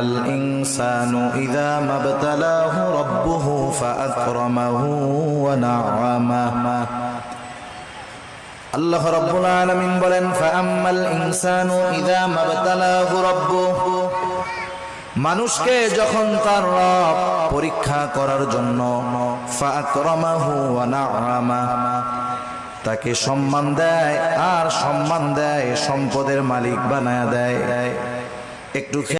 আম্মাল ইনসানু ইযা মাবতালাহু রাব্বুহু ফাআকরামাহু ওয়া না'আমাহু। আল্লাহ রাব্বুল আলামিন বলেন, ফাআম্মাল ইনসানু ইযা মাবতালাহু রাব্বুহু, মানুষকে যখন তার রব পরীক্ষা করার জন্য ফাআকরামাহু ওয়া না'আমাহু, তাকে সম্মান দেয় আর সম্মান দেয়, সম্পদের মালিক বানায়া দেয়। একটু